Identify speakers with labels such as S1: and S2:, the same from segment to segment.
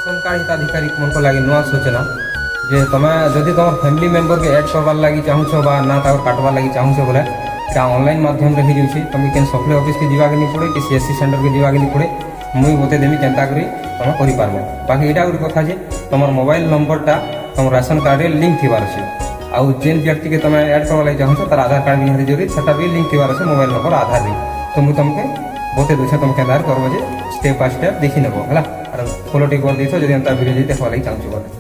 S1: Ration card हिताधिकारी मन लगे नुआ सूचना जे तुम्हें जदि तुम फैमिली मेंबर के ऐड करवार लगी चाहूछ बा ना काटवार लगी चाहूछ बोले ऑनलाइन माध्यम रे हो जाऊँ तुम केन सप्लाई ऑफिस के जावाक नहीं पड़े कि सीएससी सेंटर के जावाक नहीं पड़े मुई बतेदेमी केन्ता करी तुम कर बाकी यहाँ गोटे कथा जे तुम मोबाइल नंबरटा तुम राशन कार्ड लिंक थीबार अच्छे आउ जेन व्यक्ति के तुम ऐड करवा लगी चाहूछ तार आधार कार्ड भी जरूरी सेटा भी लिंक थीबार अच्छे मोबाइल नंबर आधार भी तो मुझे तुमके बते दूसरे तुम केन्ता करब जे स्टेप बाय स्टेप देखी नेब है फॉलो टी कर देछ जदि एंता वीडियो देखा लगी चाहूछ बोले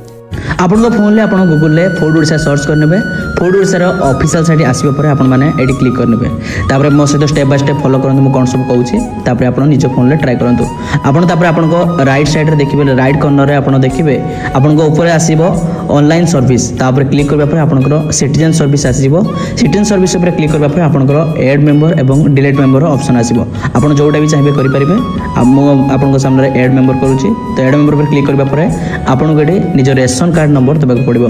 S2: आपन फोन ले आपन गूगल ले फूड ओडिशा सर्च करने फूड ओडिशार ऑफिशियल साइट आसवा पर आपन माने एडी क्लिक करने तापर मो सहित स्टेप बाय स्टेप फॉलो करंतु मु कोन सब कहूची तापर आपन निज फोन ले ट्राई करंतु आपन तापर आपन को राइट साइड रे देखिबे राइट कॉर्नर रे आपन देखिबे आपन को ऊपर आसीबो ऑनलाइन सर्विस तापर क्लिक करबा पर आपन को सिटीजन सर्विस आसीबो सिटीजन सर्विस ऊपर क्लिक करबा पर आपन को ऐड मेंबर एवं डिलीट मेंबर ऑप्शन आसीबो आपन जोटा भी चाहिबे करि परिबे मु आपन को सामने ऐड मेंबर करूची तो ऐड मेंबर पर क्लिक करबा पर आपन को एडी निज रेशन कार्ड नंबर देबाक पड़िबो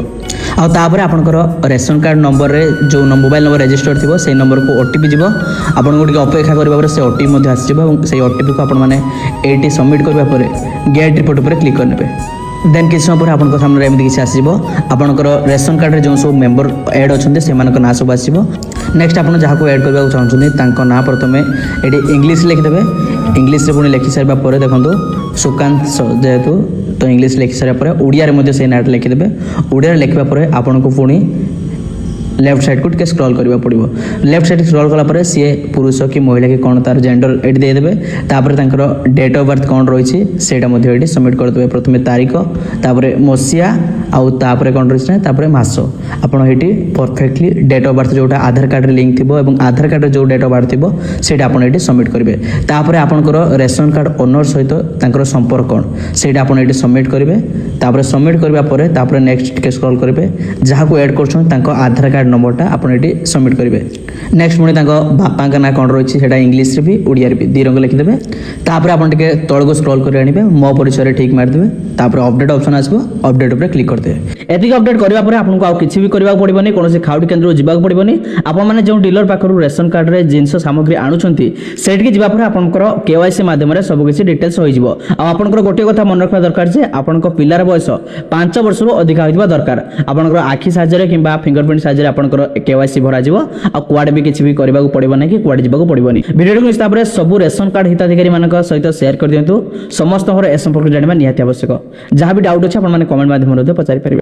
S2: आ तापर आपनकर रेशन कार्ड नंबर रे जो मोबाइल नंबर रजिस्टर थिबो से नंबर को ओटीपी जिवो आपन को अपेक्षा करबा पर से ओटीपी मध्ये आसीबो এবং সেই ओटीपी को आपन माने एटी सबमिट करबा पर गेट रिपोर्ट पर क्लिक करनेबे देन किछ समय पर आपन को सामने एमि किछ आसीबो आपनकर रेशन कार्ड रे जो सब मेंबर ऐड अछन्ते से मानक नाम सब आसीबो नेक्स्ट आपन जहा को ऐड करबा चाहछन्ते तांको ना प्रथमे एटी इंग्लिश लिख देबे इंग्लिश रे पुनी लिखि सारबा पर देखंतु सुकांत जेहेतु तो इंग्लिश लिखि सारा पर ओडिया रे मध्ये से नाट लिखि देबे ओडिया रे लिखबा पर आपन को पुनी लेफ्ट साइड को टिके स्क्रॉल करबा पड़िबो लेफ्ट साइड स्क्रॉल कला पर सी पुरुष कि महिला कि कोन तार जेंडर एडी दे देबे तापर तांकर डेट ऑफ बर्थ कोन रहिछि सेटा मध्ये एडी सबमिट कर देबे प्रथमे तारीख तापर मसिया आउ तापर कोन रहिछि तापर मास आपण हेटी परफेक्टली डेट ऑफ बर्थ जोटा आधार कार्ड रे लिंक थिबो एवं आधार कार्ड रे जो डेट ऑफ बर्थ थिबो सेटा आपण एडी सबमिट करबे तापर आपनकर रेशन कार्ड ओनर सहित तांकर संपर्क कोन सेटा आपण एडी सबमिट करबे तापर सबमिट करबा पर तापर नेक्स्ट टिके स्क्रॉल करबे जहा को ऐड करछन तांको आधार कार्ड नंबरटा आपण एटी सबमिट करेंगे नेक्स्ट पुणी बापा का ना कौन रही है इंग्लीश रे भी ओडिया रे भी दी रंग लिखिदेवे तापर आपण टिके तळको स्क्रॉल कर आनिबे मो परिचय ठीक मारदेवे तापर अपडेट ऑप्शन आसबो अपडेट ऊपर क्लिक करदेवे एतिक अपडेट करबा पर आपन को आ किछि भी करबा पड़िबोनी कोनोसी खाउडी केंद्र जिबा पड़िबोनी आपन माने जो डीलर पाखरु रेशन कार्ड रे जिंस सामग्री आनुछंती सेठ के जिबा पर आपनकर केवाईसी माध्यम रे सब किछि डिटेल्स होई जिवो आ आपनकर गोटे कथा मन रखबा दरकार जे आपनकर पिलार बयस 5 वर्ष रु अधिक होइबा दरकार आपनकर आखि साजरे किबा फिंगरप्रिंट साजरे आपनकर केवाईसी भरा जिवो आ कुआडे भी किछि भी करबा पड़िबो नै कि कुआडे जिबा पड़िबोनी वीडियो को हिसाब रे सब रेशन कार्ड हिताधिकारी मानक सहित शेयर कर दियंतु समस्त ए संपर्क जानिबा निहाती आवश्यक जहाँ भी डाउट अछि आपन माने कमेंट माध्यम रे पचारि परिबे।